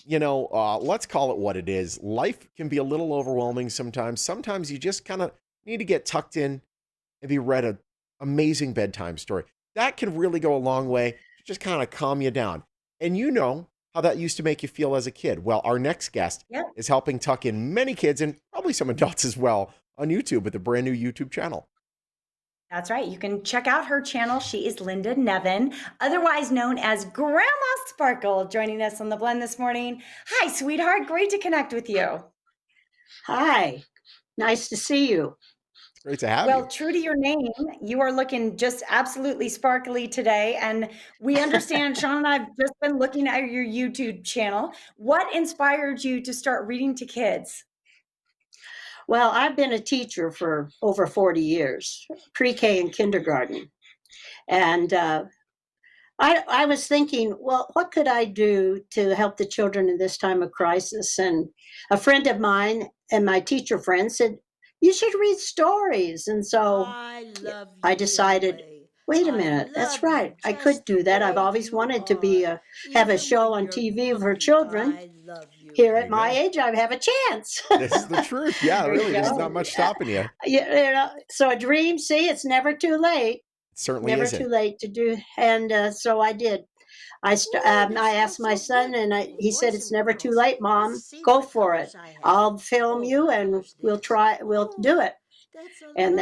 let's call it what it is. Life can be a little overwhelming sometimes. Sometimes you just kind of need to get tucked in and be read an amazing bedtime story. That can really go a long way to just kind of calm you down. And you know how that used to make you feel as a kid. Well, our next guest Yep, is helping tuck in many kids and probably some adults as well on YouTube with a brand new YouTube channel. that's right. You can check out her channel. She is Linda Nevin, otherwise known as Grandma Sparkle, joining us on the blend this morning. Hi, sweetheart. Great to connect with you. Hi, nice to see you. It's great to have Well, you. true to your name, you are looking just absolutely sparkly today. And we understand, Sean and I have just been looking at your YouTube channel. What inspired you to start reading to kids? Well, I've been a teacher for over 40 years, pre-K and kindergarten. And I was thinking, well, what could I do to help the children in this time of crisis? And a friend of mine and my teacher friend said, you should read stories. And so I love I you decided, anyway. wait a I minute, that's love you right. I just could the do that. I've way always you wanted to are. have a Even show when on you're TV for goofy, children. I love you. Here There at you my go. age, I have a chance. This is the truth. Yeah, There you really. There's not go. much stopping you. It So a dream, see, it's never too late. certainly Never too isn't. late to do. And so I did. Ooh, that I asked smells my so son, good. and And he said, boys it's and never too girls, late, let's Mom. see Go what for it. colors I have. I'll film Oh, you what and color's this? we'll Oh, do it. that's a And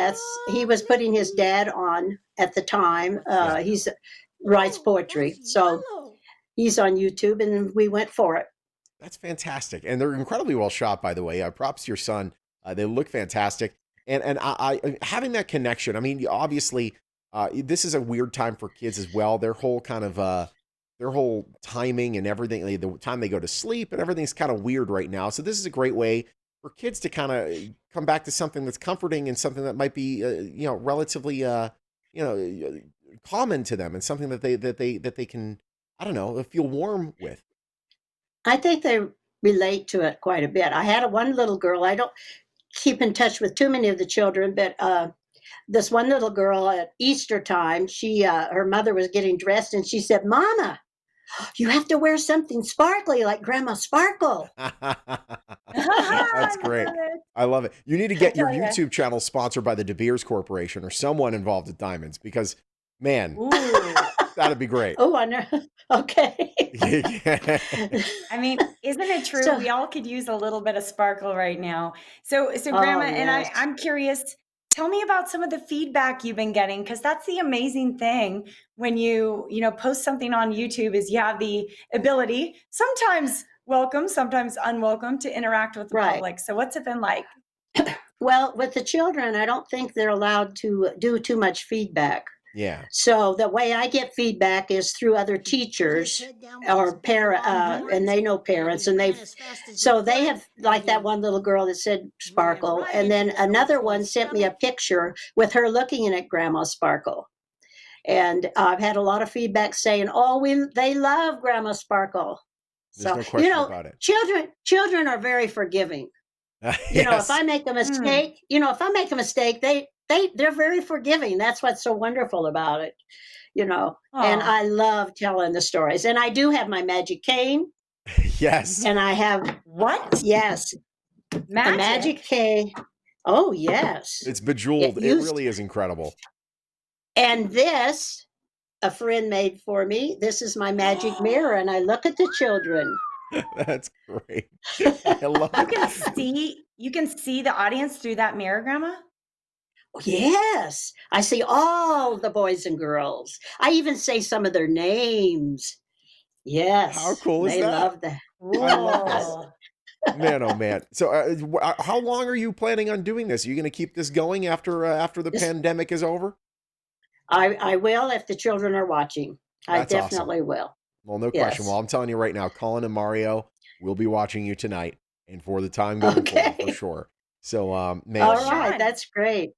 he was putting his lovely. dad on at the time. What's this Yeah. He's color? writes Oh, that's poetry. So yellow. he's on YouTube, and we went for it. That's fantastic. And they're incredibly well shot, by the way. Props to your son. They look fantastic. And having that connection, I mean, obviously, this is a weird time for kids as well. Their whole timing and everything, the time they go to sleep and everything's kind of weird right now. So this is a great way for kids to kind of come back to something that's comforting and something that might be, relatively, you know, common to them and something that they can, I don't know, feel warm with. I think they relate to it quite a bit. I had one little girl. I don't keep in touch with too many of the children, but this one little girl at Easter time, her mother was getting dressed, and she said, "Mama, you have to wear something sparkly like Grandma Sparkle." I That's great. love it. I love it. You need to I get your tell you. YouTube channel sponsored by the De Beers Corporation or someone involved with diamonds because, man, Ooh. that'd be great. Oh, I know. Okay. Yeah. I mean, isn't it true? So, We all could use a little bit of sparkle right now. So Grandma, oh and yes. I'm curious, tell me about some of the feedback you've been getting, because that's the amazing thing when you post something on YouTube is you have the ability, sometimes welcome, sometimes unwelcome, to interact with the Right. public. So what's it been like? Well, with the children, I don't think they're allowed to do too much feedback. Yeah. So the way I get feedback is through other If you put his teachers head down with his or big parent, long and horns, they know and parents, he and ran as fast as he they could, have, and like that he one little girl that said ran Sparkle, right and into then the another one elephant's sent me a stomach. picture with her looking at Grandma Sparkle, and I've had a lot of feedback saying, "Oh, they love Grandma Sparkle." There's So no question about it. children are very forgiving. If Yes. I make a Hmm. mistake, they're very forgiving. That's what's so wonderful about it. And Oh, I love telling the stories. And I do have my magic cane, Yes. and I have, what? yes, a magic Magic? cane. Oh, yes. It's It bejeweled. It used, really is incredible. and this, a friend made for me. This is my magic mirror, and I look at the children. That's great. I love You it. can see the audience through that mirror, Grandma? Yes, I see all the boys and girls. I even say some of their names. How Yes, cool is they that? love that. I love that. Cool. Man, oh man. So, how long are you planning on doing this? Are you going to keep this going after the This pandemic is over? I will if the children are watching. I That's awesome. definitely will. Well, no question. Well, Yes. I'm telling you right now, Colin and Mario will be watching you tonight and for the time going forward, for Okay. sure. So, Well, All man, right. Sean, That's great.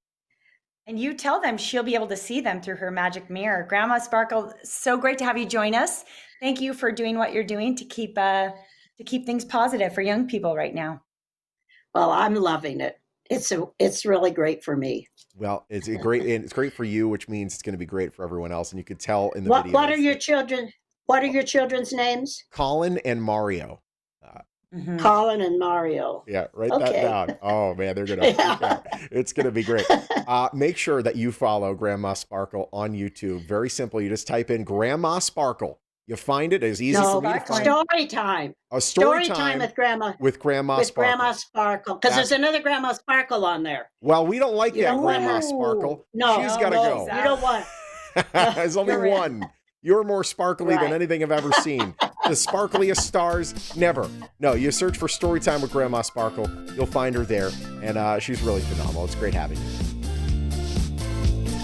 and you tell them she'll be able to see them through her magic mirror. Grandma Sparkle, so great to have you join us. Thank you for doing what you're doing to keep things positive for young people right now. Well, I'm loving it. It's really great for me. well, it's a great and it's great for you, which means it's going to be great for everyone else. And you could tell in the What are videos your that children? What are your children's names? Colin and Mario. Mhm. Colin and Mario. Yeah, write that Okay. down. Oh man, they're gonna freak Yeah. out. It's gonna be great. Make sure that you follow Grandma Sparkle on YouTube. Very simple. You just type in Grandma Sparkle. You find it as easy No, for me to find. story time. A Story story time time with Grandma Sparkle. Sparkle. Because there's another Grandma Sparkle on there. Well, we don't like You that don't want Grandma her. Sparkle. No, She's No, gotta no, go. exactly. you don't want. There's only You're right. one. You're more sparkly than Right. anything I've ever seen. The sparkliest stars, never. No, you search for Storytime with Grandma Sparkle. You'll find her there, and she's really phenomenal. It's great having you.